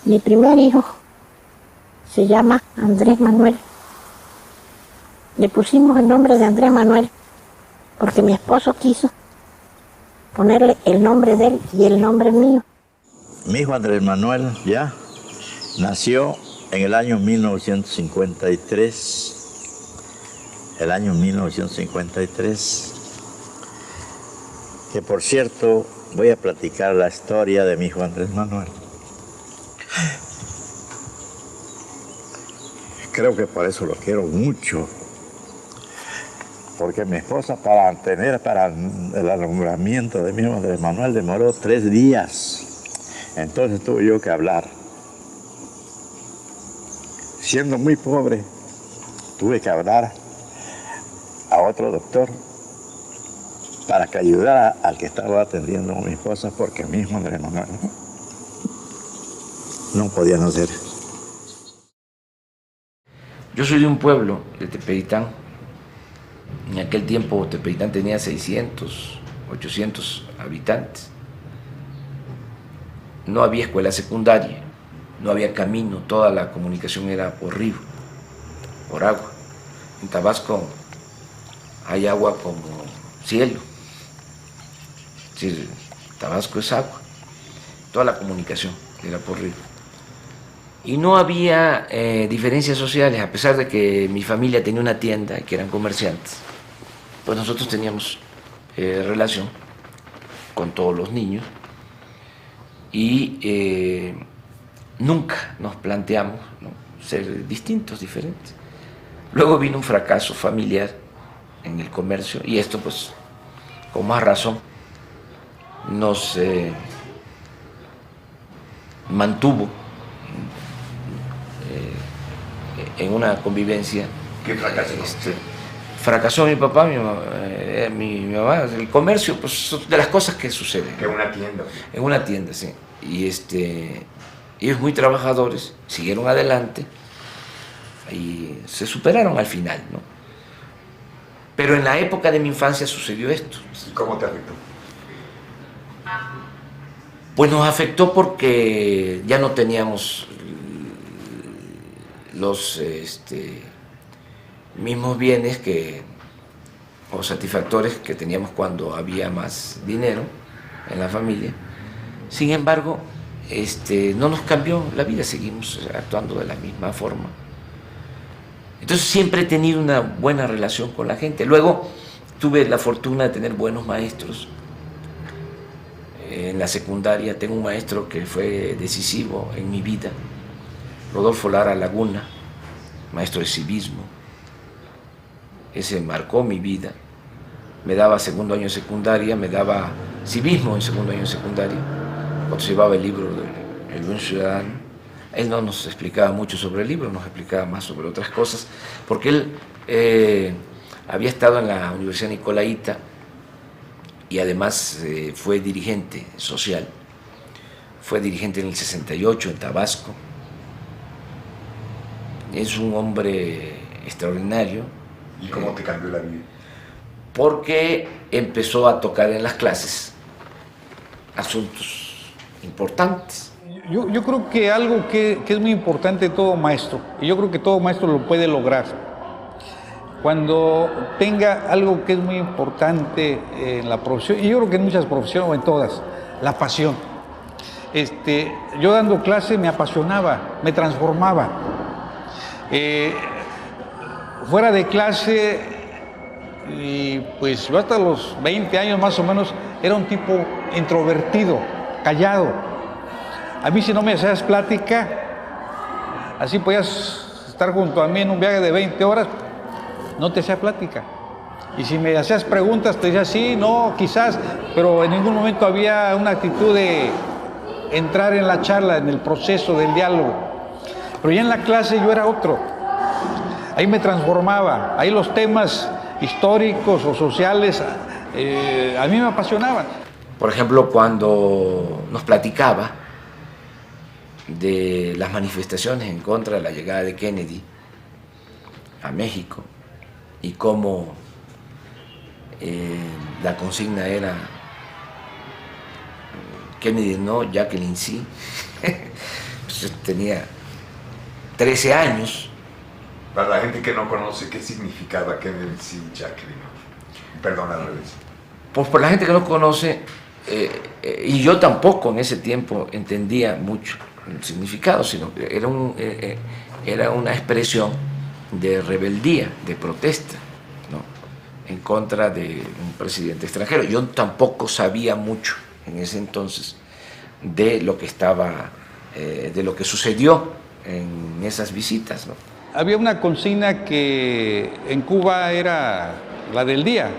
Mi primer hijo se llama Andrés Manuel. Le pusimos el nombre de Andrés Manuel porque mi esposo quiso ponerle el nombre de él y el nombre mío. Mi hijo Andrés Manuel ya nació en el año 1953. El año 1953. Que por cierto, voy a platicar la historia de mi hijo Andrés Manuel. Creo que por eso lo quiero mucho. Porque mi esposa para el alumbramiento de mi hijo Andrés Manuel demoró 3 días. Entonces tuve yo que hablar. Siendo muy pobre, tuve que hablar a otro doctor para que ayudara al que estaba atendiendo a mi esposa, porque mi hijo Andrés Manuel no podía nacer. Yo soy de un pueblo, de Tepeitán. En aquel tiempo Tepeitán tenía 600, 800 habitantes. No había escuela secundaria, no había camino, toda la comunicación era por río, por agua. En Tabasco hay agua como cielo. Es decir, Tabasco es agua. Toda la comunicación era por río. Y no había diferencias sociales, a pesar de que mi familia tenía una tienda, que eran comerciantes. Pues nosotros teníamos relación con todos los niños y nunca nos planteamos, ¿no?, ser distintos, diferentes. Luego vino un fracaso familiar en el comercio y esto, pues, con más razón, nos mantuvo en una convivencia. ¿Qué fracaso? Fracasó mi papá, mi mamá, el comercio, pues, de las cosas que suceden. En una tienda. En una tienda, sí. Y ellos muy trabajadores, siguieron adelante y se superaron al final, ¿no? Pero en la época de mi infancia sucedió esto. ¿Y cómo te afectó? Pues nos afectó porque ya no teníamos los mismos bienes o satisfactores que teníamos cuando había más dinero en la familia. Sin embargo, no nos cambió la vida, seguimos actuando de la misma forma. Entonces siempre he tenido una buena relación con la gente. Luego tuve la fortuna de tener buenos maestros. En la secundaria tengo un maestro que fue decisivo en mi vida, Rodolfo Lara Laguna, maestro de civismo. Ese marcó mi vida. Me daba segundo año de secundaria, me daba civismo en segundo año de secundaria, cuando se llevaba el libro del Buen Ciudadano. Él no nos explicaba mucho sobre el libro, nos explicaba más sobre otras cosas, porque él había estado en la Universidad Nicolaita y además fue dirigente social. Fue dirigente en el 68 en Tabasco. Es un hombre extraordinario. ¿Y cómo te cambió la vida? Porque empezó a tocar en las clases asuntos importantes. Yo creo que algo que es muy importante de todo maestro, y yo creo que todo maestro lo puede lograr, cuando tenga algo que es muy importante en la profesión, y yo creo que en muchas profesiones o en todas, la pasión. Yo dando clase me apasionaba, me transformaba. Fuera de clase, y pues yo hasta los 20 años más o menos era un tipo introvertido, callado. A mí si no me hacías plática, así podías estar junto a mí en un viaje de 20 horas, no te hacía plática. Y si me hacías preguntas, te decía sí, no, quizás, pero en ningún momento había una actitud de entrar en la charla, en el proceso del diálogo. Pero ya en la clase yo era otro. Ahí me transformaba, ahí los temas históricos o sociales a mí me apasionaban. Por ejemplo, cuando nos platicaba de las manifestaciones en contra de la llegada de Kennedy a México y cómo la consigna era Kennedy no, Jacqueline sí. Pues Entonces tenía 13 años. Para la gente que no conoce, ¿qué significaba Kennedy Jacqueline? Perdón, al revés. Pues por la gente que no conoce, y yo tampoco en ese tiempo entendía mucho el significado, sino que era una expresión de rebeldía, de protesta, ¿no?, en contra de un presidente extranjero. Yo tampoco sabía mucho en ese entonces de lo que de lo que sucedió en esas visitas, ¿no? Había una consigna que en Cuba era la del día.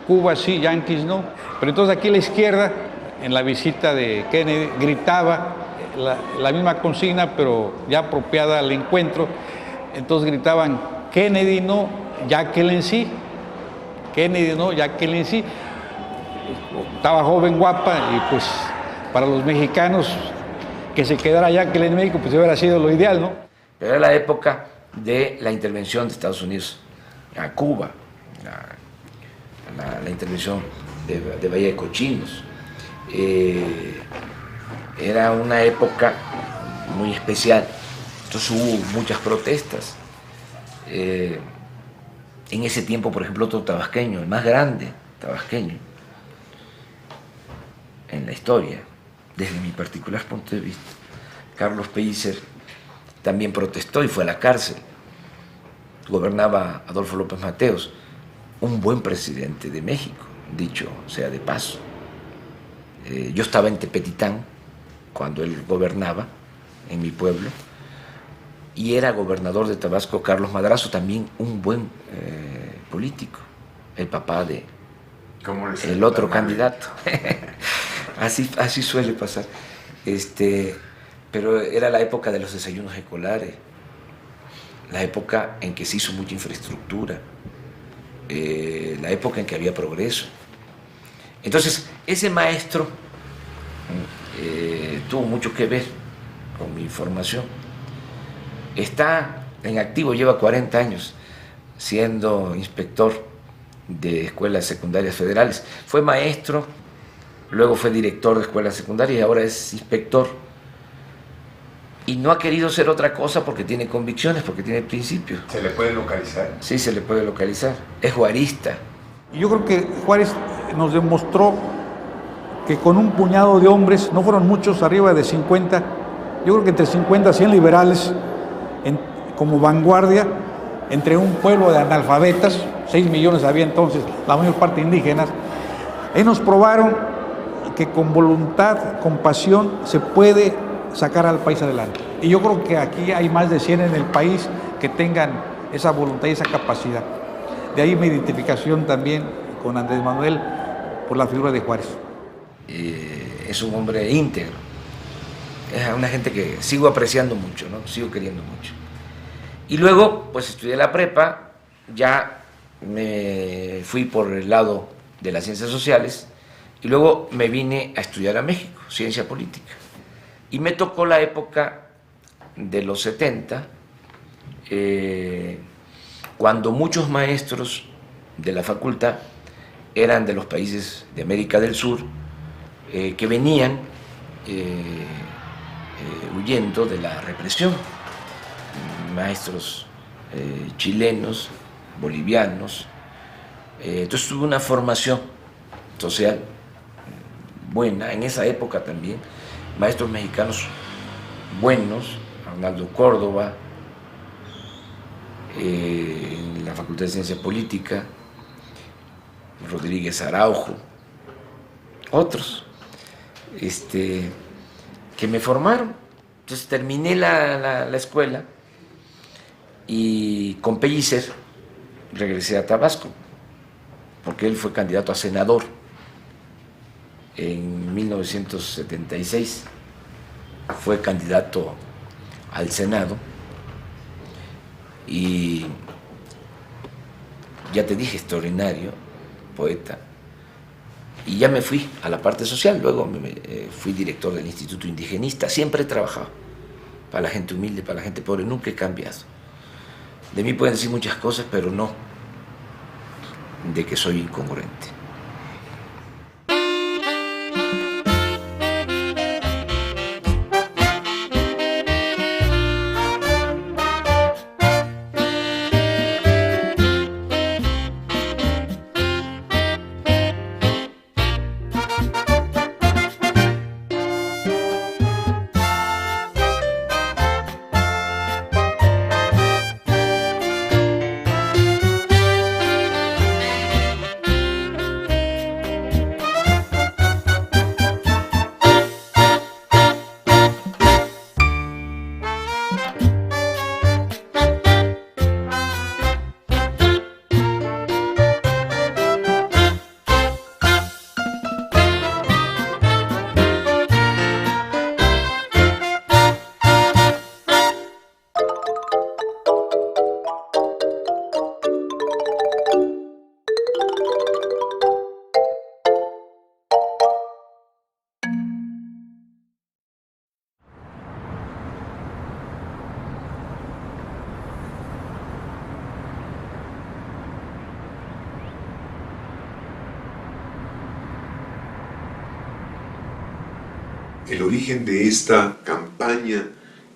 Cuba sí, Yankees no. Pero entonces aquí a la izquierda, en la visita de Kennedy, gritaba la misma consigna, pero ya apropiada al encuentro. Entonces gritaban, Kennedy no, Jacqueline sí. Kennedy no, Jacqueline sí. Estaba joven, guapa, y pues para los mexicanos que se quedara Jacqueline en México, pues hubiera sido lo ideal, ¿no? Pero era la época de la intervención de Estados Unidos a Cuba, la intervención de Bahía de Cochinos. Era una época muy especial, entonces hubo muchas protestas. En ese tiempo, por ejemplo, otro tabasqueño, el más grande tabasqueño en la historia, desde mi particular punto de vista, Carlos Pellicer, también protestó y fue a la cárcel. Gobernaba Adolfo López Mateos, un buen presidente de México, dicho sea de paso. Yo estaba en Tepetitán cuando él gobernaba en mi pueblo, y era gobernador de Tabasco Carlos Madrazo, también un buen político, el papá de el otro candidato. Así suele pasar. Pero era la época de los desayunos escolares, la época en que se hizo mucha infraestructura, la época en que había progreso. Entonces, ese maestro tuvo mucho que ver con mi formación. Está en activo, lleva 40 años siendo inspector de escuelas secundarias federales. Fue maestro, luego fue director de escuelas secundarias y ahora es inspector. Y no ha querido ser otra cosa porque tiene convicciones, porque tiene principios. ¿Se le puede localizar? Sí, se le puede localizar. Es juarista. Yo creo que Juárez nos demostró que con un puñado de hombres, no fueron muchos, arriba de 50, yo creo que entre 50 y 100 liberales, como vanguardia, entre un pueblo de analfabetas, 6 millones había entonces, la mayor parte indígenas, ahí nos probaron que con voluntad, con pasión, se puede sacar al país adelante. Y yo creo que aquí hay más de 100 en el país que tengan esa voluntad y esa capacidad. De ahí mi identificación también con Andrés Manuel por la figura de Juárez. Es un hombre íntegro. Es una gente que sigo apreciando mucho, ¿no? Sigo queriendo mucho. Y luego, pues estudié la prepa, ya me fui por el lado de las ciencias sociales y luego me vine a estudiar a México, ciencia política. Y me tocó la época de los 70, cuando muchos maestros de la facultad eran de los países de América del Sur, que venían huyendo de la represión. Maestros chilenos, bolivianos. Entonces tuve una formación social buena en esa época también. Maestros mexicanos buenos, Arnaldo Córdoba, en la Facultad de Ciencia Política, Rodríguez Araujo, otros que me formaron. Entonces terminé la escuela y con Pellicer regresé a Tabasco, porque él fue candidato a senador en 1976, fue candidato al Senado y ya te dije, extraordinario, poeta. Y ya me fui a la parte social, luego fui director del Instituto Indigenista, siempre he trabajado para la gente humilde, para la gente pobre, nunca he cambiado. De mí pueden decir muchas cosas, pero no de que soy incongruente. El origen de esta campaña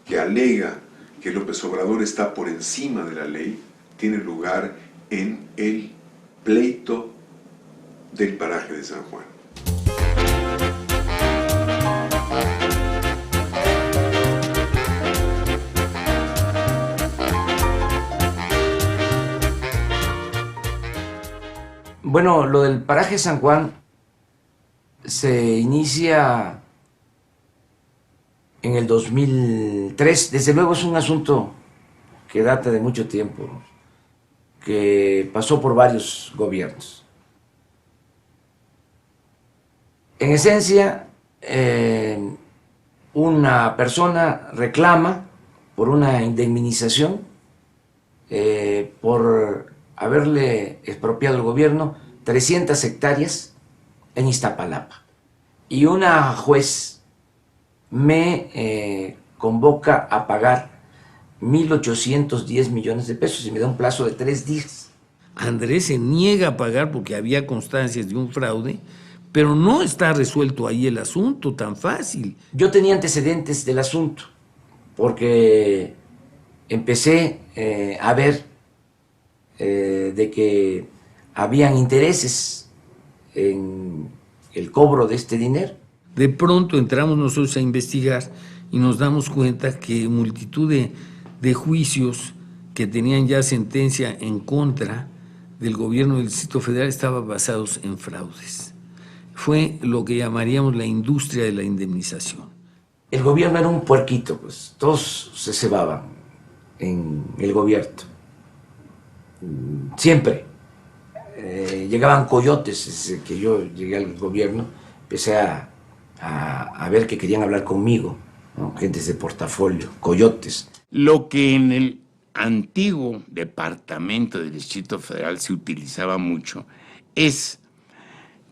que alega que López Obrador está por encima de la ley tiene lugar en el pleito del paraje de San Juan. Bueno, lo del paraje San Juan se inicia en el 2003. Desde luego es un asunto que data de mucho tiempo, que pasó por varios gobiernos. En esencia, una persona reclama por una indemnización por haberle expropiado el gobierno 300 hectáreas en Iztapalapa. Y una juez me convoca a pagar 1.810 millones de pesos y me da un plazo de 3 días. Andrés se niega a pagar porque había constancias de un fraude, pero no está resuelto ahí el asunto tan fácil. Yo tenía antecedentes del asunto, porque empecé a ver de que habían intereses en el cobro de este dinero. De pronto entramos nosotros a investigar y nos damos cuenta que multitud de juicios que tenían ya sentencia en contra del gobierno del Distrito Federal estaban basados en fraudes. Fue lo que llamaríamos la industria de la indemnización. El gobierno era un puerquito, pues todos se cebaban en el gobierno. Siempre. Llegaban coyotes. Desde que yo llegué al gobierno, empecé a ver que querían hablar conmigo, ¿no? Gentes de portafolio, coyotes. Lo que en el antiguo departamento del Distrito Federal se utilizaba mucho es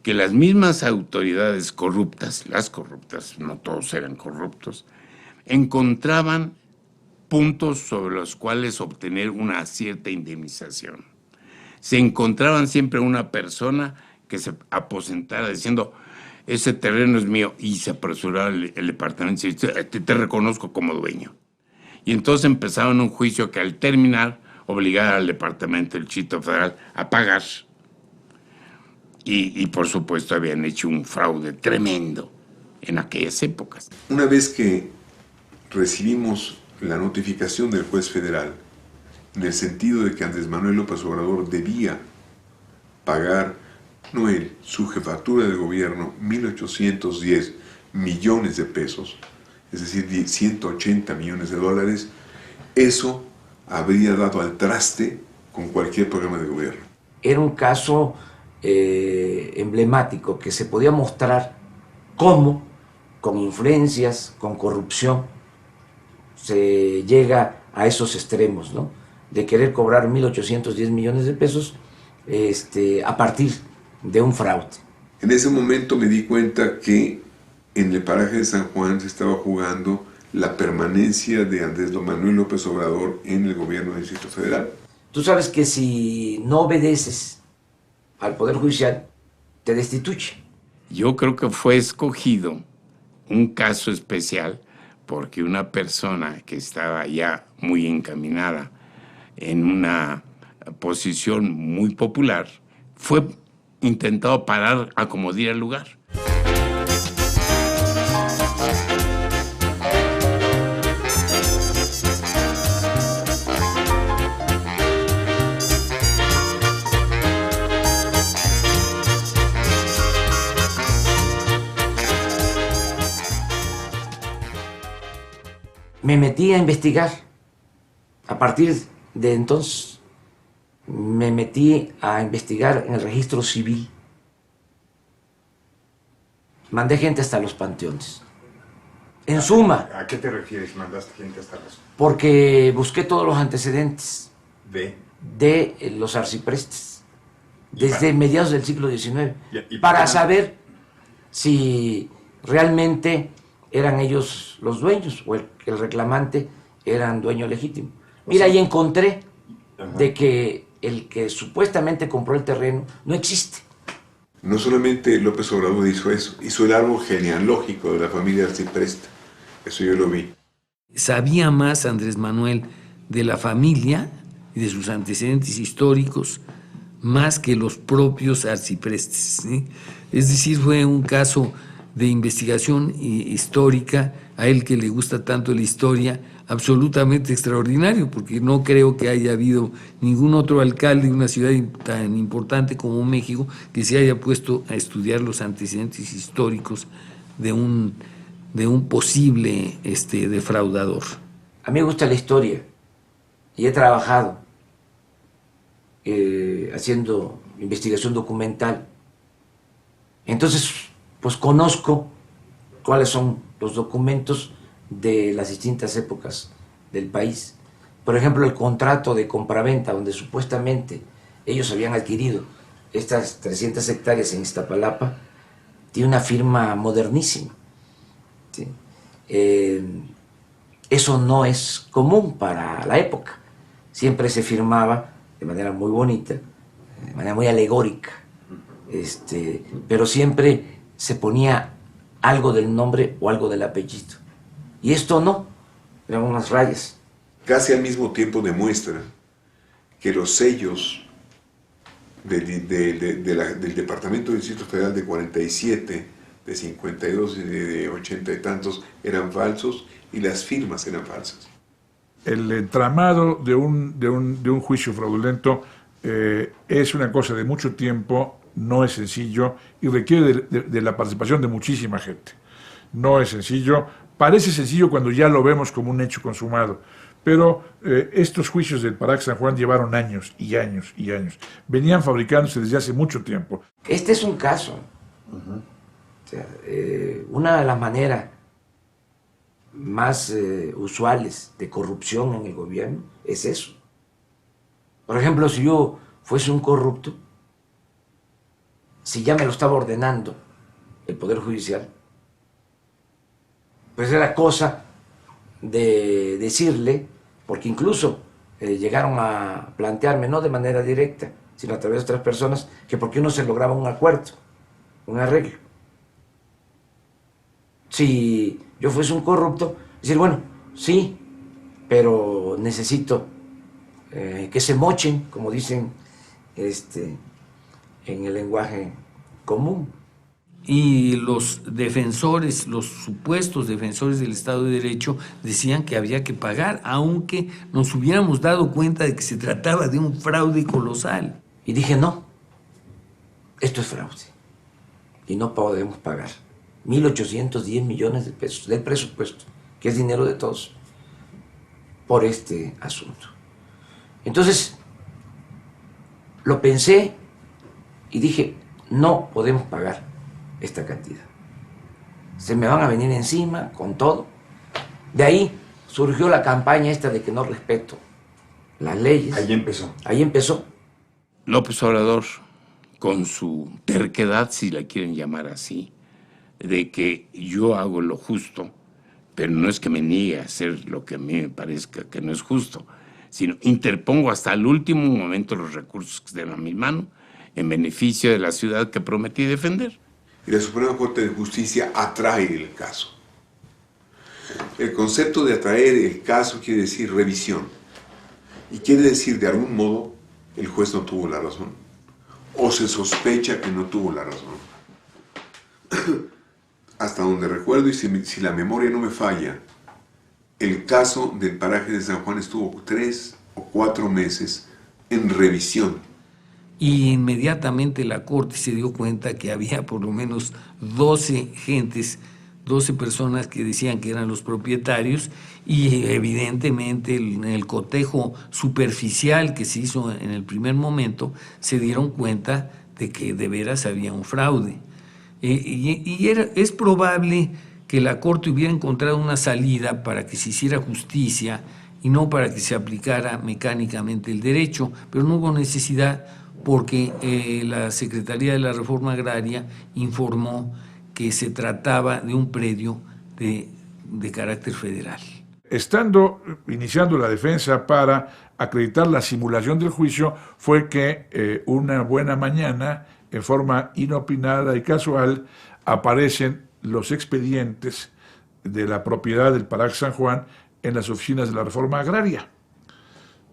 que las mismas autoridades corruptas, las corruptas, no todos eran corruptos, encontraban puntos sobre los cuales obtener una cierta indemnización. Se encontraban siempre una persona que se aposentara diciendo, ese terreno es mío, y se apresuraba el departamento y dice, te reconozco como dueño. Y entonces empezaban un juicio que al terminar obligaba al departamento del Distrito Federal a pagar. Y por supuesto habían hecho un fraude tremendo en aquellas épocas. Una vez que recibimos la notificación del juez federal, en el sentido de que Andrés Manuel López Obrador debía pagar, no él, su jefatura de gobierno, 1.810 millones de pesos, es decir, 180 millones de dólares, eso habría dado al traste con cualquier programa de gobierno. Era un caso emblemático que se podía mostrar cómo, con influencias, con corrupción, se llega a esos extremos, ¿no? De querer cobrar 1.810 millones de pesos a partir de un fraude. En ese momento me di cuenta que en el paraje de San Juan se estaba jugando la permanencia de Andrés Manuel López Obrador en el gobierno del Distrito Federal. Tú sabes que si no obedeces al Poder Judicial, te destituye. Yo creo que fue escogido un caso especial porque una persona que estaba ya muy encaminada en una posición muy popular fue intentado parar a como diera el lugar. Me metí a investigar. A partir de entonces me metí a investigar en el registro civil. Mandé gente hasta los panteones. En suma. ¿A qué te refieres? ¿Mandaste gente hasta los...? Porque busqué todos los antecedentes de los arciprestes desde mediados del siglo XIX ¿Y para saber si realmente eran ellos los dueños o el reclamante eran dueño legítimo. Mira, ahí encontré de que el que supuestamente compró el terreno no existe. No solamente López Obrador hizo eso, hizo el árbol genealógico de la familia Arcipreste. Eso yo lo vi. Sabía más Andrés Manuel de la familia y de sus antecedentes históricos más que los propios arciprestes, ¿sí? Es decir, fue un caso de investigación histórica, a él que le gusta tanto la historia, absolutamente extraordinario, porque no creo que haya habido ningún otro alcalde de una ciudad tan importante como México que se haya puesto a estudiar los antecedentes históricos de un posible defraudador. A mí me gusta la historia y he trabajado haciendo investigación documental. Entonces, pues conozco cuáles son los documentos de las distintas épocas del país. Por ejemplo, el contrato de compraventa, donde supuestamente ellos habían adquirido estas 300 hectáreas en Iztapalapa, tiene una firma modernísima. ¿Sí? Eso no es común para la época. Siempre se firmaba de manera muy bonita, de manera muy alegórica, pero siempre se ponía algo del nombre o algo del apellido. Y esto no, eran unas rayas. Casi al mismo tiempo demuestra que los sellos del Departamento del Distrito Federal de 47, de 52 y de 80 y tantos eran falsos y las firmas eran falsas. El entramado de un juicio fraudulento es una cosa de mucho tiempo, no es sencillo y requiere de la participación de muchísima gente. No es sencillo, parece sencillo cuando ya lo vemos como un hecho consumado, pero estos juicios del Paraje San Juan llevaron años y años y años. Venían fabricándose desde hace mucho tiempo. Este es un caso. O sea, una de las maneras más usuales de corrupción en el gobierno es eso. Por ejemplo, si yo fuese un corrupto, si ya me lo estaba ordenando el Poder Judicial, pues era cosa de decirle, porque incluso llegaron a plantearme, no de manera directa, sino a través de otras personas, que por qué no se lograba un acuerdo, un arreglo. Si yo fuese un corrupto, decir, bueno, sí, pero necesito que se mochen, como dicen en el lenguaje común. Y los defensores, los supuestos defensores del Estado de Derecho decían que había que pagar, aunque nos hubiéramos dado cuenta de que se trataba de un fraude colosal. Y dije, no, esto es fraude y no podemos pagar 1.810 millones de pesos del presupuesto, que es dinero de todos, por este asunto. Entonces, lo pensé y dije, no podemos pagar esta cantidad. Se me van a venir encima con todo. De ahí surgió la campaña esta de que no respeto las leyes. Ahí empezó. Ahí empezó. López Obrador, con su terquedad, si la quieren llamar así, de que yo hago lo justo, pero no es que me niegue a hacer lo que a mí me parezca que no es justo, sino interpongo hasta el último momento los recursos que estén a mi mano en beneficio de la ciudad que prometí defender. Y la Suprema Corte de Justicia atrae el caso. El concepto de atraer el caso quiere decir revisión. Y quiere decir, de algún modo, el juez no tuvo la razón. O se sospecha que no tuvo la razón. Hasta donde recuerdo, y si la memoria no me falla, el caso del Paraje de San Juan estuvo 3 o 4 meses en revisión. Y inmediatamente la Corte se dio cuenta que había por lo menos 12 gentes, 12 personas que decían que eran los propietarios, y evidentemente en el cotejo superficial que se hizo en el primer momento se dieron cuenta de que de veras había un fraude. Es probable que la Corte hubiera encontrado una salida para que se hiciera justicia y no para que se aplicara mecánicamente el derecho, pero no hubo necesidad, porque la Secretaría de la Reforma Agraria informó que se trataba de un predio de carácter federal. Iniciando la defensa para acreditar la simulación del juicio, fue que una buena mañana en forma inopinada y casual, aparecen los expedientes de la propiedad del Paraje San Juan en las oficinas de la Reforma Agraria.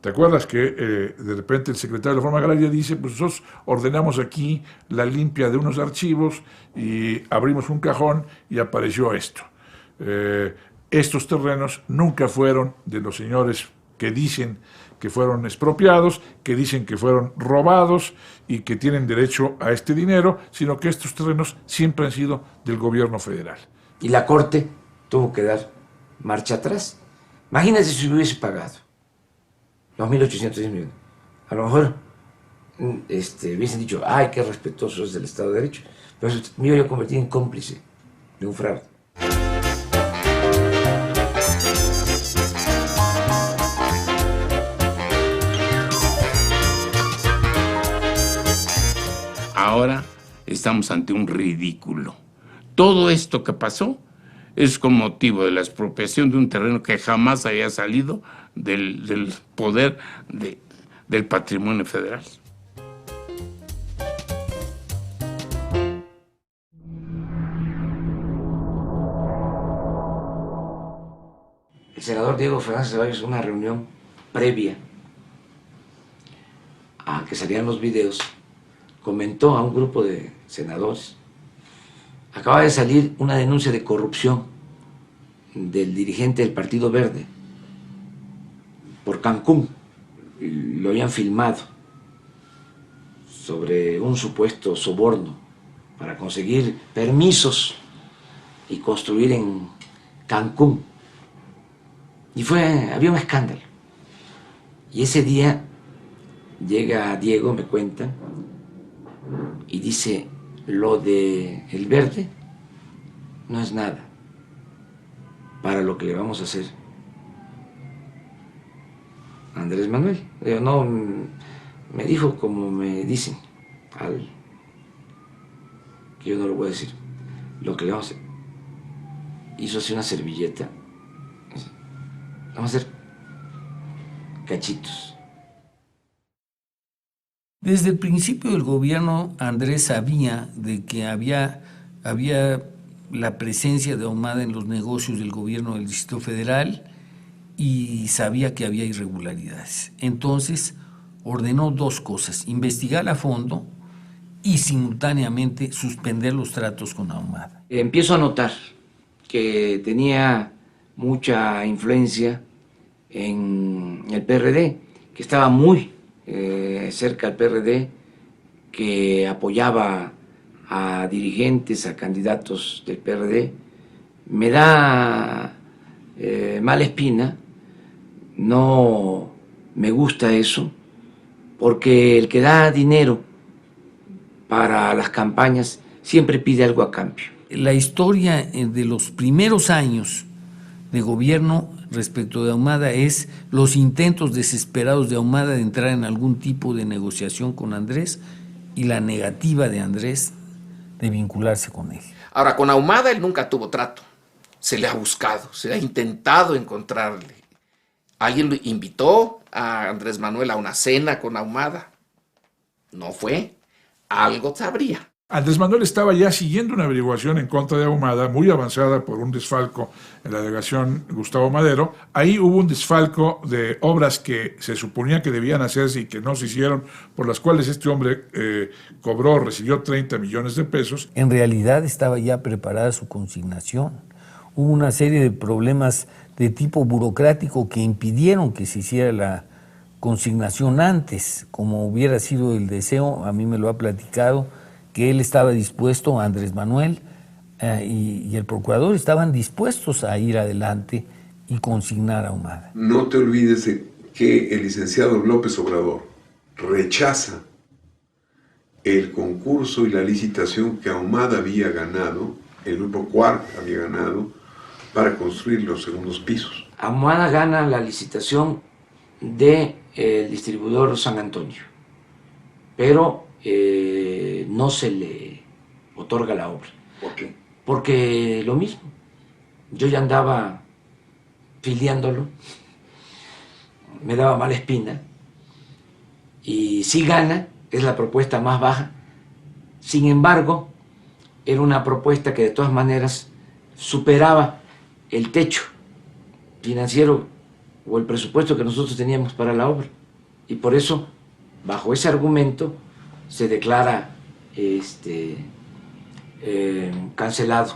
¿Te acuerdas que de repente el secretario de la Reforma Agraria dice, pues nosotros ordenamos aquí la limpia de unos archivos y abrimos un cajón y apareció esto? Estos terrenos nunca fueron de los señores que dicen que fueron expropiados, que dicen que fueron robados y que tienen derecho a este dinero, sino que estos terrenos siempre han sido del gobierno federal. Y la Corte tuvo que dar marcha atrás. Imagínense si hubiese pagado los 1.810 millones. A lo mejor hubiesen dicho, ay, qué respetuosos del Estado de Derecho. Pero me iba a convertir en cómplice de un fraude. Ahora estamos ante un ridículo. Todo esto que pasó es con motivo de la expropiación de un terreno que jamás había salido del poder del patrimonio federal. El senador Diego Fernández Ceballos, en una reunión previa a que salieran los videos, comentó a un grupo de senadores: acaba de salir una denuncia de corrupción del dirigente del Partido Verde por Cancún, lo habían filmado, sobre un supuesto soborno para conseguir permisos y construir en Cancún. Y había un escándalo. Y ese día llega Diego, me cuenta, y dice, lo de el Verde no es nada para lo que le vamos a hacer a Andrés Manuel. Yo no, me dijo como me dicen, que yo no lo voy a decir, lo que le vamos a hacer. Hizo así una servilleta, vamos a hacer cachitos. Desde el principio del gobierno, Andrés sabía de que había la presencia de Ahumada en los negocios del gobierno del Distrito Federal y sabía que había irregularidades. Entonces ordenó dos cosas: investigar a fondo y simultáneamente suspender los tratos con Ahumada. Empiezo a notar que tenía mucha influencia en el PRD, que estaba muy cerca al PRD, que apoyaba a dirigentes, a candidatos del PRD. Me da mala espina, no me gusta eso, porque el que da dinero para las campañas siempre pide algo a cambio. La historia de los primeros años de gobierno respecto de Ahumada es los intentos desesperados de Ahumada de entrar en algún tipo de negociación con Andrés y la negativa de Andrés de vincularse con él. Ahora, con Ahumada él nunca tuvo trato. Se le ha buscado, se ha intentado encontrarle. Alguien lo invitó a Andrés Manuel a una cena con Ahumada. No fue. Algo sabría. Andrés Manuel estaba ya siguiendo una averiguación en contra de Ahumada, muy avanzada por un desfalco en la delegación Gustavo Madero. Ahí hubo un desfalco de obras que se suponía que debían hacerse y que no se hicieron, por las cuales este hombre recibió 30 millones de pesos. En realidad estaba ya preparada su consignación. Hubo una serie de problemas de tipo burocrático que impidieron que se hiciera la consignación antes, como hubiera sido el deseo. A mí me lo ha platicado, que él estaba dispuesto, Andrés Manuel y el procurador estaban dispuestos a ir adelante y consignar a Ahumada. No te olvides de que el licenciado López Obrador rechaza el concurso y la licitación que Ahumada había ganado, el grupo Quark había ganado, para construir los segundos pisos. Ahumada gana la licitación del distribuidor San Antonio, pero no se le otorga la obra. ¿Por qué? Porque lo mismo, yo ya andaba filiándolo, me daba mala espina, y si gana, es la propuesta más baja, Sin embargo, era una propuesta que de todas maneras superaba el techo financiero o el presupuesto que nosotros teníamos para la obra. Y por eso, bajo ese argumento, se declara cancelado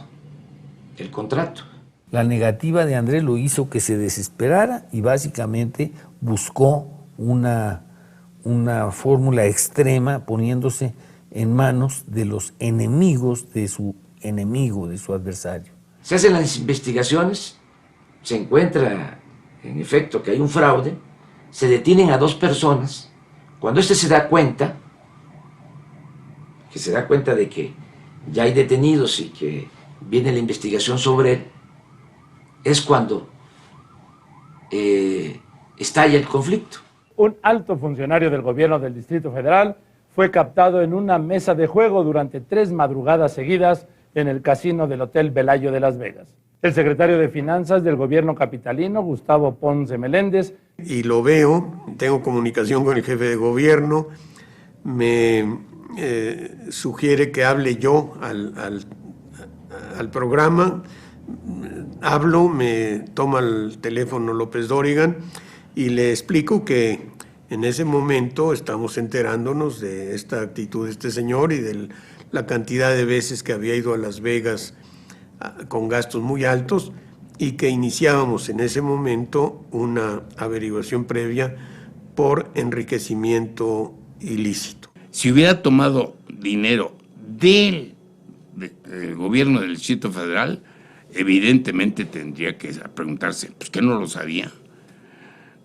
el contrato. La negativa de Andrés lo hizo que se desesperara y básicamente buscó una fórmula extrema poniéndose en manos de los enemigos de su enemigo, de su adversario. Se hacen las investigaciones, se encuentra en efecto que hay un fraude, se detienen a 2 personas. Cuando se da cuenta, de que ya hay detenidos y que viene la investigación sobre él, es cuando estalla el conflicto. Un alto funcionario del gobierno del Distrito Federal fue captado en una mesa de juego durante 3 madrugadas seguidas en el casino del Hotel Velayo de Las Vegas. El secretario de Finanzas del gobierno capitalino, Gustavo Ponce Meléndez. Y lo veo, tengo comunicación con el jefe de gobierno, me sugiere que hable yo al programa, hablo, me toma el teléfono López Dóriga y le explico que en ese momento estamos enterándonos de esta actitud de este señor y de la cantidad de veces que había ido a Las Vegas con gastos muy altos y que iniciábamos en ese momento una averiguación previa por enriquecimiento ilícito. Si hubiera tomado dinero del gobierno del Distrito Federal, evidentemente tendría que preguntarse, pues que no lo sabía.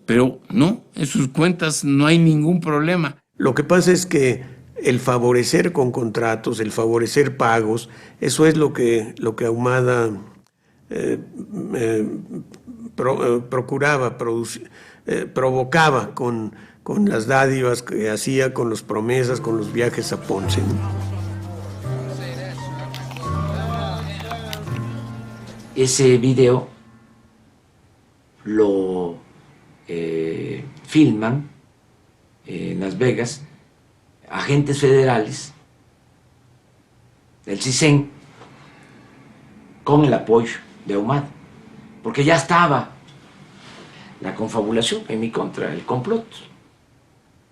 Pero no, en sus cuentas no hay ningún problema. Lo que pasa es que el favorecer con contratos, el favorecer pagos, eso es lo que Ahumada provocaba con las dádivas que hacía, con las promesas, con los viajes a Ponce. Ese video lo filman en Las Vegas agentes federales del CISEN con el apoyo de Ahumada, porque ya estaba la confabulación en mi contra, el complot,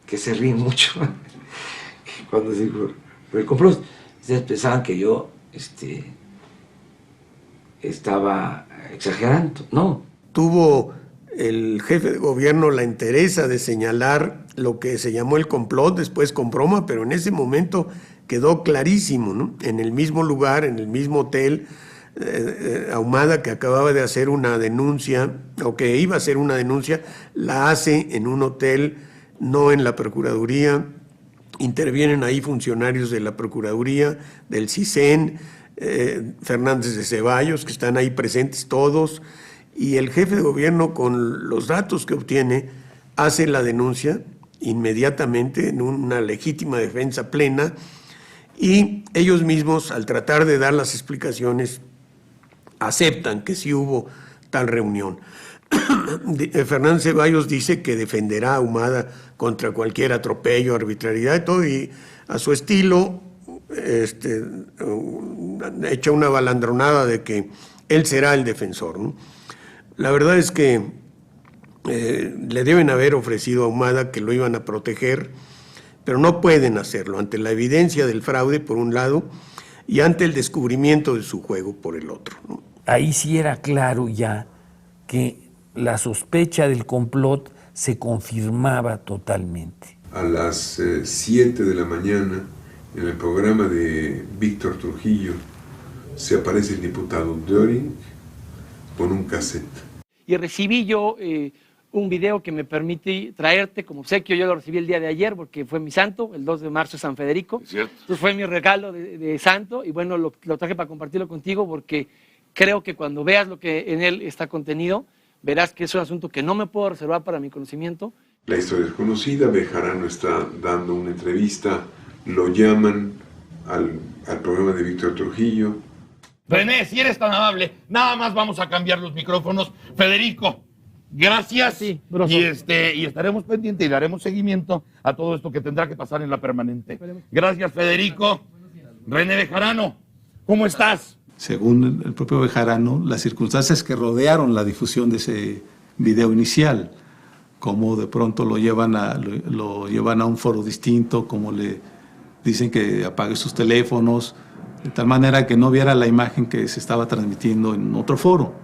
que se ríen mucho cuando digo el complot. Ustedes pensaban que yo estaba exagerando, no. Tuvo el jefe de gobierno la entereza de señalar lo que se llamó el complot, después con broma, pero en ese momento quedó clarísimo, ¿no? En el mismo lugar, en el mismo hotel, Ahumada, que acababa de hacer una denuncia, o que iba a hacer una denuncia, la hace en un hotel, no en la Procuraduría. Intervienen ahí funcionarios de la Procuraduría, del CISEN, Fernández de Ceballos, que están ahí presentes todos, y el jefe de gobierno, con los datos que obtiene, hace la denuncia inmediatamente en una legítima defensa plena, y ellos mismos, al tratar de dar las explicaciones, aceptan que sí hubo tal reunión. Fernández Ceballos dice que defenderá a Ahumada contra cualquier atropello, arbitrariedad y todo, y a su estilo echa una balandronada de que él será el defensor, ¿no? La verdad es que le deben haber ofrecido a Ahumada que lo iban a proteger, pero no pueden hacerlo ante la evidencia del fraude, por un lado, y ante el descubrimiento de su juego, por el otro, ¿no? Ahí sí era claro ya que la sospecha del complot se confirmaba totalmente. A las 7 de la mañana, en el programa de Víctor Trujillo, se aparece el diputado Döring con un cassette. Y recibí yo un video que me permite traerte como obsequio. Yo lo recibí el día de ayer porque fue mi santo, el 2 de marzo es San Federico. ¿Cierto? Entonces fue mi regalo de santo y bueno, lo traje para compartirlo contigo porque creo que cuando veas lo que en él está contenido, verás que es un asunto que no me puedo reservar para mi conocimiento. La historia es conocida, Bejarano está dando una entrevista, lo llaman al programa de Víctor Trujillo. René, si eres tan amable, nada más vamos a cambiar los micrófonos. Federico, gracias. Sí, y estaremos pendientes y daremos seguimiento a todo esto que tendrá que pasar en la permanente. Gracias, Federico. René Bejarano, ¿cómo estás? Según el propio Bejarano, las circunstancias que rodearon la difusión de ese video inicial, cómo de pronto lo llevan a un foro distinto, cómo le dicen que apague sus teléfonos, de tal manera que no viera la imagen que se estaba transmitiendo en otro foro.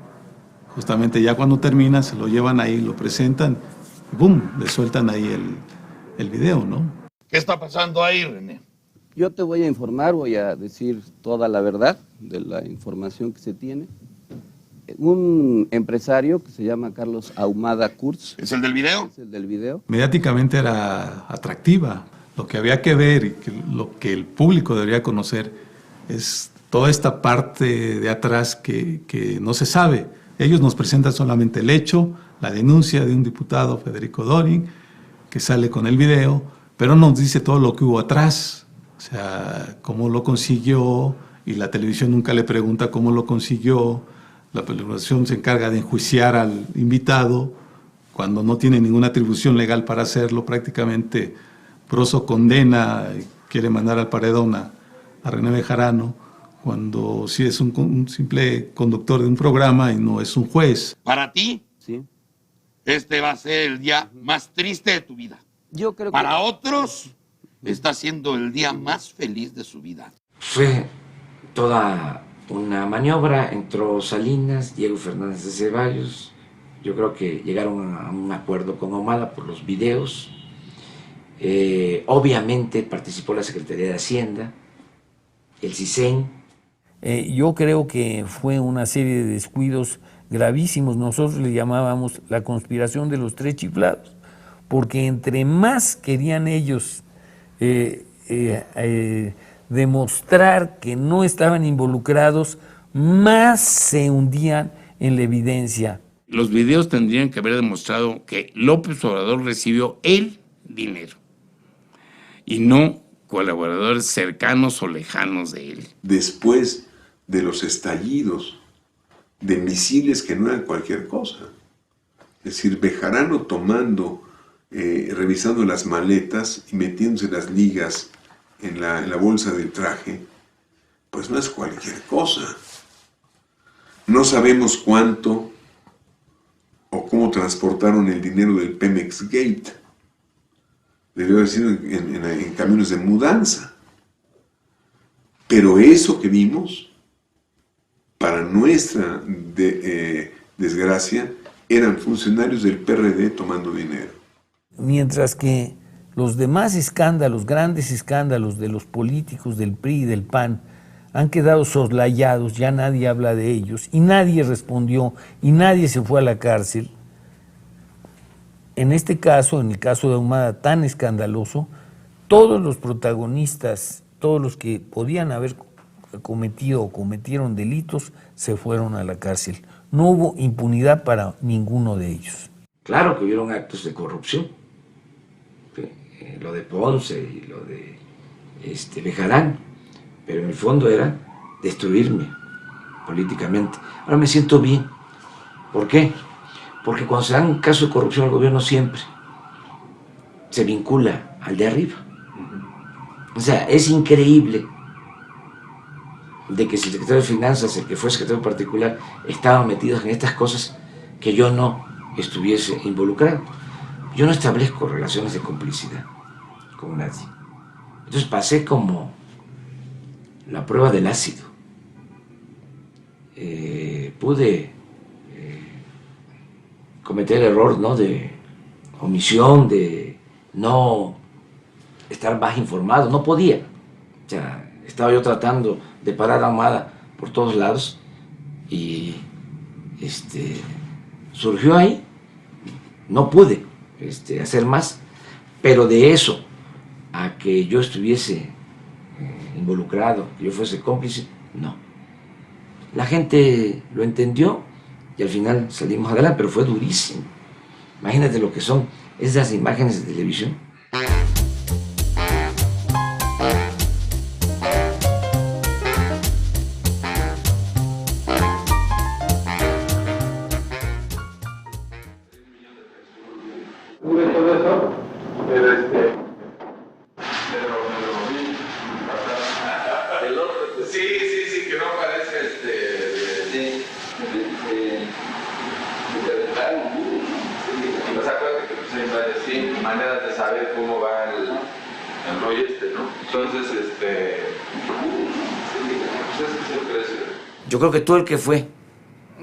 Justamente ya cuando termina, se lo llevan ahí, lo presentan, y ¡boom!, le sueltan ahí el video, ¿no? ¿Qué está pasando ahí, René? Yo te voy a informar, voy a decir toda la verdad de la información que se tiene. Un empresario que se llama Carlos Ahumada Kurz. ¿Es el del video? Es el del video. Mediáticamente era atractiva. Lo que había que ver y lo que el público debería conocer es toda esta parte de atrás que no se sabe. Ellos nos presentan solamente el hecho, la denuncia de un diputado, Federico Dorin, que sale con el video, pero nos dice todo lo que hubo atrás. O sea, cómo lo consiguió, y la televisión nunca le pregunta cómo lo consiguió. La televisión se encarga de enjuiciar al invitado cuando no tiene ninguna atribución legal para hacerlo. Prácticamente Broso condena y quiere mandar al paredón a René Bejarano, cuando sí es un simple conductor de un programa y no es un juez. ¿Para ti? Sí. Este va a ser el día más triste de tu vida. Yo creo que... Para otros, está siendo el día más feliz de su vida. Fue toda una maniobra, entró Salinas, Diego Fernández de Ceballos, yo creo que llegaron a un acuerdo con Ahumada por los videos. Obviamente participó la Secretaría de Hacienda, el CISEN. Yo creo que fue una serie de descuidos gravísimos. Nosotros le llamábamos la conspiración de los tres chiflados, porque entre más querían ellos demostrar que no estaban involucrados, más se hundían en la evidencia. Los videos tendrían que haber demostrado que López Obrador recibió el dinero y no colaboradores cercanos o lejanos de él. Después de los estallidos de misiles que no eran cualquier cosa. Es decir, Bejarano tomando, revisando las maletas y metiéndose las ligas en la bolsa del traje, pues no es cualquier cosa. No sabemos cuánto o cómo transportaron el dinero del Pemex Gate. Debió haber sido en camiones de mudanza. Pero eso que vimos, para nuestra desgracia, eran funcionarios del PRD tomando dinero. Mientras que los demás escándalos, grandes escándalos de los políticos del PRI y del PAN, han quedado soslayados, ya nadie habla de ellos, y nadie respondió, y nadie se fue a la cárcel. En este caso, en el caso de Ahumada tan escandaloso, todos los protagonistas, todos los que podían haber cometido o cometieron delitos, se fueron a la cárcel. No hubo impunidad para ninguno de ellos. Claro que hubieron actos de corrupción. Lo de Ponce y lo de Bejarano, pero en el fondo era destruirme políticamente. Ahora me siento bien. ¿Por qué? Porque cuando se dan un caso de corrupción, el gobierno siempre se vincula al de arriba. O sea, es increíble de que si el secretario de Finanzas, el que fue secretario particular, estaban metidos en estas cosas, que yo no estuviese involucrado. Yo no establezco relaciones de complicidad con nadie. Entonces pasé como la prueba del ácido. Pude cometer el error, ¿no?, de omisión, de no estar más informado. No podía. O sea, estaba yo tratando de parar a Ahumada por todos lados y surgió ahí. No pude hacer más, pero de eso a que yo estuviese involucrado, que yo fuese cómplice, no. La gente lo entendió y al final salimos adelante, pero fue durísimo. Imagínate lo que son esas imágenes de televisión. maneras de saber cómo va el rollo ¿no? Entonces, yo creo que todo el que fue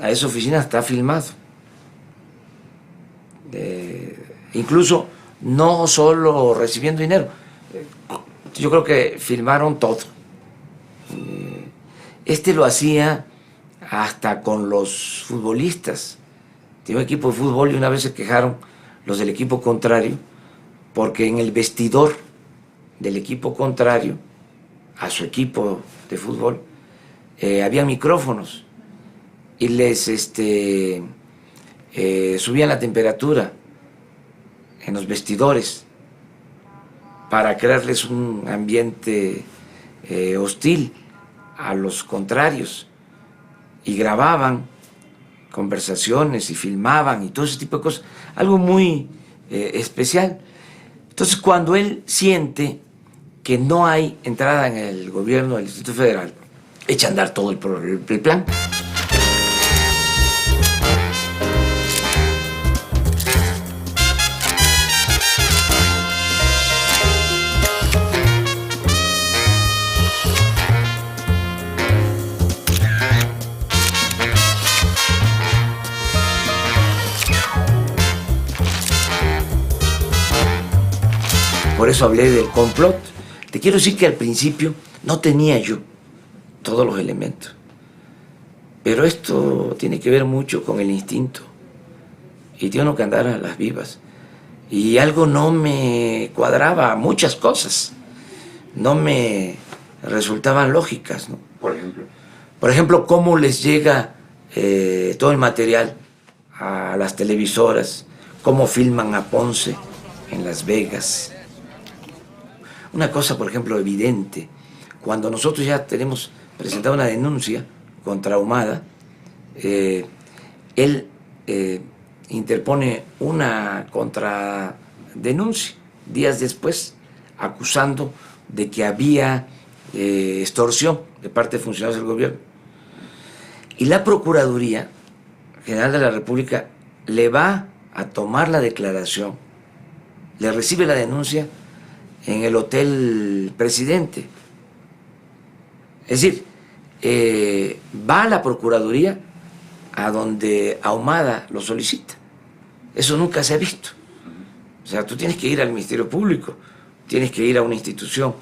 a esa oficina está filmado. Incluso no solo recibiendo dinero, yo creo que filmaron todo. Lo hacía hasta con los futbolistas. Tiene un equipo de fútbol y una vez se quejaron los del equipo contrario porque en el vestidor del equipo contrario a su equipo de fútbol había micrófonos y les subían la temperatura en los vestidores para crearles un ambiente hostil a los contrarios, y grababan conversaciones y filmaban y todo ese tipo de cosas, algo muy especial. Entonces, cuando él siente que no hay entrada en el gobierno del Distrito Federal, echa a andar todo el plan. Por eso hablé del complot. Te quiero decir que al principio no tenía yo todos los elementos. Pero esto tiene que ver mucho con el instinto. Y tiene que andar a las vivas. Y algo no me cuadraba, muchas cosas. No me resultaban lógicas, ¿no? Por ejemplo, cómo les llega todo el material a las televisoras, cómo filman a Ponce en Las Vegas. Una cosa, por ejemplo, evidente, cuando nosotros ya tenemos presentada una denuncia contra Ahumada, él interpone una contradenuncia días después, acusando de que había extorsión de parte de funcionarios del gobierno. Y la Procuraduría General de la República le va a tomar la declaración, le recibe la denuncia en el Hotel Presidente. Es decir, va a la Procuraduría a donde Ahumada lo solicita. Eso nunca se ha visto. O sea, tú tienes que ir al Ministerio Público, tienes que ir a una institución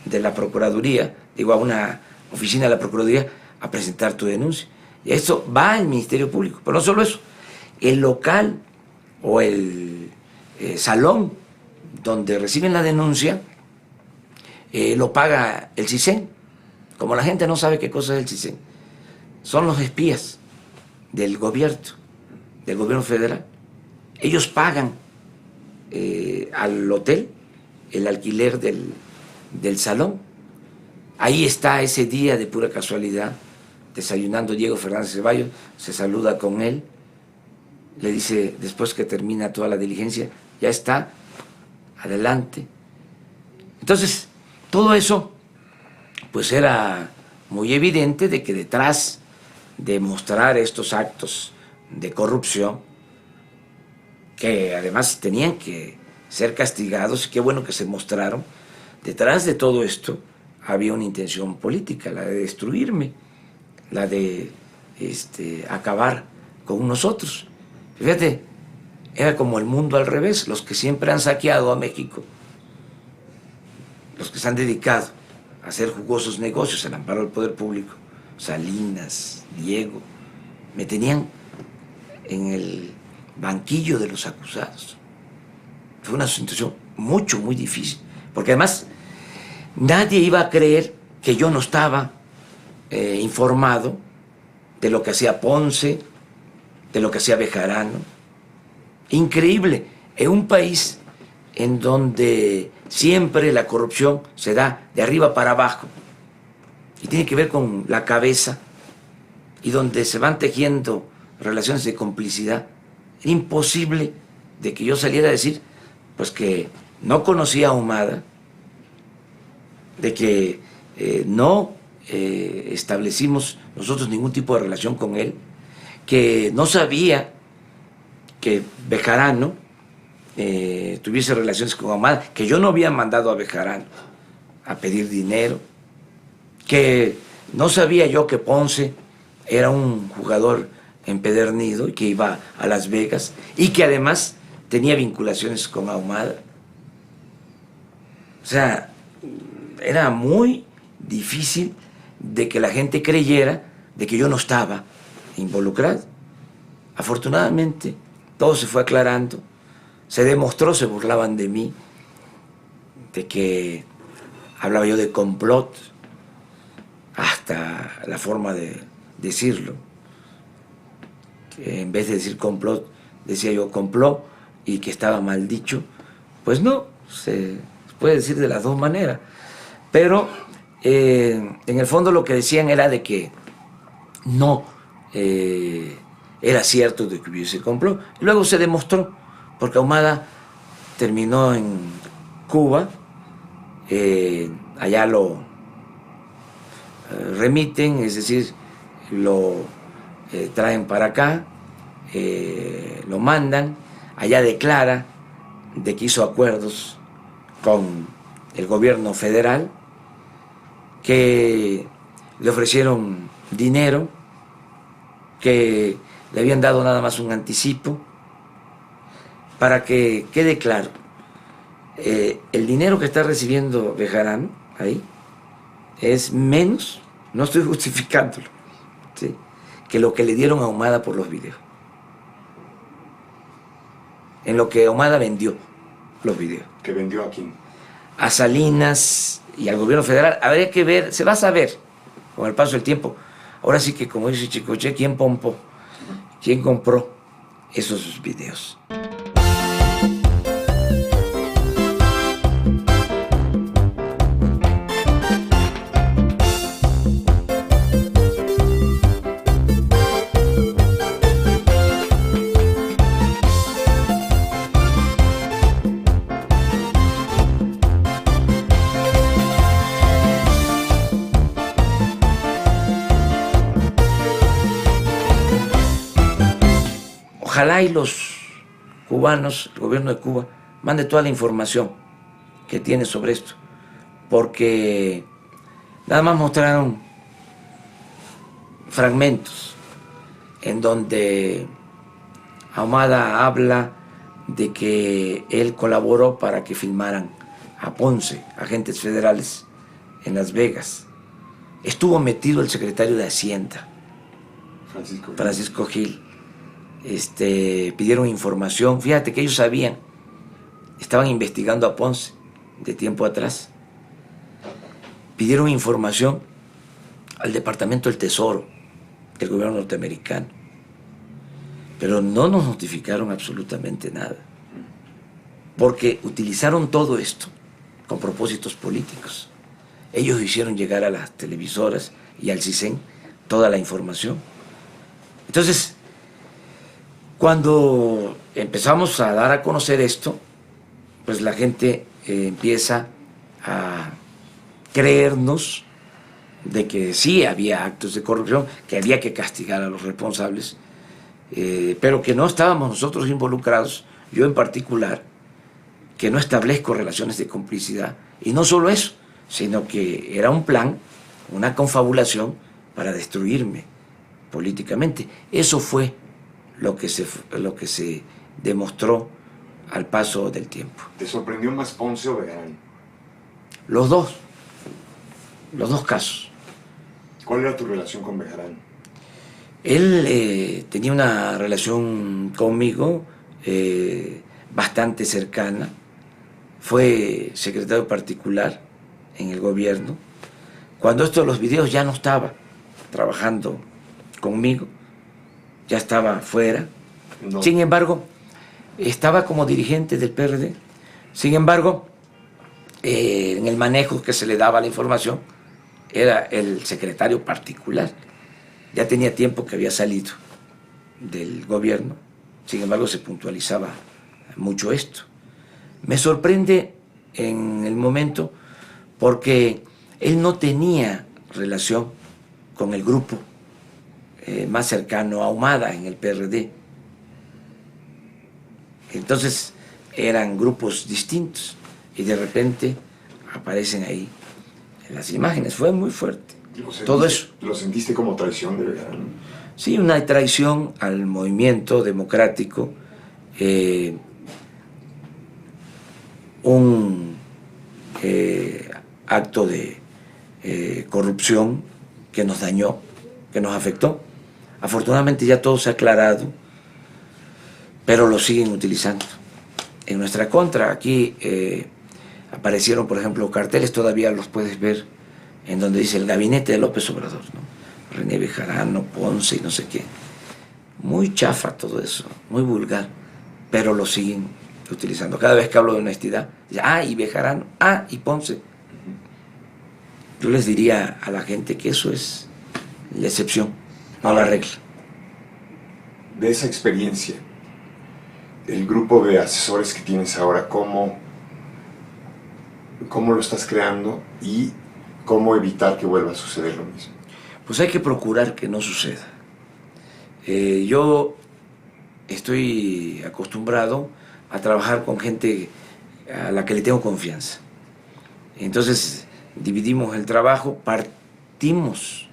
de la Procuraduría, digo, a una oficina de la Procuraduría, a presentar tu denuncia. Y esto va al Ministerio Público. Pero no solo eso, el local o el salón donde reciben la denuncia, lo paga el CISEN. Como la gente no sabe qué cosa es el CISEN, son los espías del gobierno federal. Ellos pagan al hotel el alquiler del salón. Ahí está ese día de pura casualidad, desayunando Diego Fernández Ceballos, se saluda con él, le dice, después que termina toda la diligencia, ya está, adelante. Entonces, todo eso, pues era muy evidente de que detrás de mostrar estos actos de corrupción, que además tenían que ser castigados, y qué bueno que se mostraron, detrás de todo esto había una intención política, la de destruirme, la de acabar con nosotros. Fíjate, era como el mundo al revés, los que siempre han saqueado a México, los que se han dedicado a hacer jugosos negocios al amparo del poder público, Salinas, Diego, me tenían en el banquillo de los acusados. Fue una situación muy difícil, porque además nadie iba a creer que yo no estaba informado de lo que hacía Ponce, de lo que hacía Bejarano. Increíble, en un país en donde siempre la corrupción se da de arriba para abajo y tiene que ver con la cabeza, y donde se van tejiendo relaciones de complicidad. Era imposible de que yo saliera a decir pues que no conocía a Ahumada, de que no establecimos nosotros ningún tipo de relación con él, que no sabía que Bejarano tuviese relaciones con Ahumada, que yo no había mandado a Bejarano a pedir dinero, que no sabía yo que Ponce era un jugador empedernido y que iba a Las Vegas y que además tenía vinculaciones con Ahumada. O sea, era muy difícil de que la gente creyera de que yo no estaba involucrado. Afortunadamente, todo se fue aclarando, se demostró, se burlaban de mí, de que hablaba yo de complot, hasta la forma de decirlo. Que en vez de decir complot, decía yo complot y que estaba mal dicho. Pues no, se puede decir de las dos maneras. Pero en el fondo lo que decían era de que no era cierto de que hubiese complot. Y luego se demostró, porque Ahumada terminó en Cuba, allá lo remiten, es decir, lo traen para acá, lo mandan, allá declara de que hizo acuerdos con el gobierno federal, que le ofrecieron dinero, que le habían dado nada más un anticipo. Para que quede claro, el dinero que está recibiendo Bejarano ahí es menos, no estoy justificándolo, ¿sí?, que lo que le dieron a Ahumada por los videos. En lo que Ahumada vendió los videos. ¿Que vendió a quién? A Salinas y al gobierno federal. Habría que ver, se va a saber con el paso del tiempo. Ahora sí que, como dice Chicoche, ¿quién pompó? ¿Quién compró esos videos? Ojalá y los cubanos, el gobierno de Cuba, mande toda la información que tiene sobre esto, porque nada más mostraron fragmentos en donde Ahumada habla de que él colaboró para que filmaran a Ponce, agentes federales, en Las Vegas. Estuvo metido el secretario de Hacienda, Francisco Gil. Pidieron información. Fíjate que ellos sabían, estaban investigando a Ponce de tiempo atrás. Pidieron información al Departamento del Tesoro del gobierno norteamericano, pero no nos notificaron absolutamente nada, porque utilizaron todo esto con propósitos políticos. Ellos hicieron llegar a las televisoras y al CISEN toda la información. Entonces, cuando empezamos a dar a conocer esto, pues la gente empieza a creernos de que sí había actos de corrupción, que había que castigar a los responsables, pero que no estábamos nosotros involucrados, yo en particular, que no establezco relaciones de complicidad. Y no solo eso, sino que era un plan, una confabulación para destruirme políticamente. Eso fue lo que se demostró al paso del tiempo. ¿Te sorprendió más Ponce o Bejarano? Los dos casos. ¿Cuál era tu relación con Bejarano? Él tenía una relación conmigo bastante cercana. Fue secretario particular en el gobierno. Cuando esto de los videos ya no estaba trabajando conmigo, ya estaba fuera. No. Sin embargo, estaba como dirigente del PRD. Sin embargo, en el manejo que se le daba a la información, era el secretario particular. Ya tenía tiempo que había salido del gobierno. Sin embargo, se puntualizaba mucho esto. Me sorprende en el momento porque él no tenía relación con el grupo más cercano a Ahumada en el PRD. Entonces, eran grupos distintos y de repente aparecen ahí en las imágenes. Fue muy fuerte. Todo eso. ¿Lo sentiste como traición de verdad? Sí, una traición al movimiento democrático, un acto de corrupción que nos dañó, que nos afectó. Afortunadamente ya todo se ha aclarado, pero lo siguen utilizando en nuestra contra. Aquí aparecieron, por ejemplo, carteles, todavía los puedes ver, en donde dice el gabinete de López Obrador, ¿no? René Bejarano, Ponce y no sé qué. Muy chafa todo eso, muy vulgar, pero lo siguen utilizando. Cada vez que hablo de honestidad, dice, y Bejarano, y Ponce. Yo les diría a la gente que eso es la excepción, no la regla. De esa experiencia, el grupo de asesores que tienes ahora, ¿cómo lo estás creando y cómo evitar que vuelva a suceder lo mismo? Pues hay que procurar que no suceda. Yo estoy acostumbrado a trabajar con gente a la que le tengo confianza. Entonces dividimos el trabajo, partimos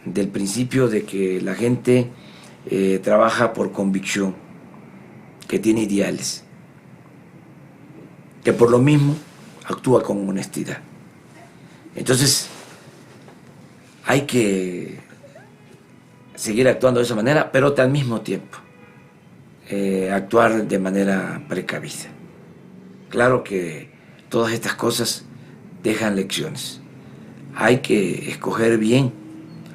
del principio de que la gente trabaja por convicción, que tiene ideales, que por lo mismo actúa con honestidad. Entonces hay que seguir actuando de esa manera, pero al mismo tiempo actuar de manera precavida. Claro que todas estas cosas dejan lecciones. Hay que escoger bien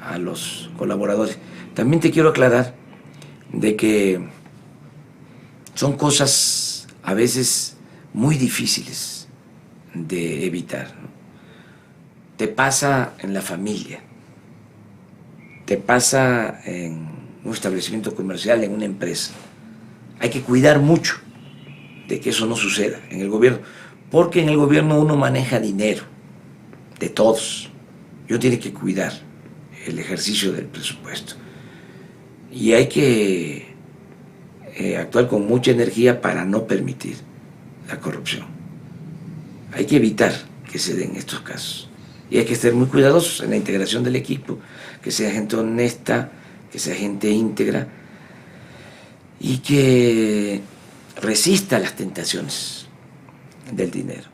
a los colaboradores. También te quiero aclarar de que son cosas a veces muy difíciles de evitar, ¿no? Te pasa en la familia, te pasa en un establecimiento comercial, en una empresa. Hay que cuidar mucho de que eso no suceda en el gobierno, porque en el gobierno uno maneja dinero de todos. Uno tiene que cuidar el ejercicio del presupuesto. Y hay que actuar con mucha energía para no permitir la corrupción. Hay que evitar que se den estos casos. Y hay que ser muy cuidadosos en la integración del equipo, que sea gente honesta, que sea gente íntegra y que resista las tentaciones del dinero.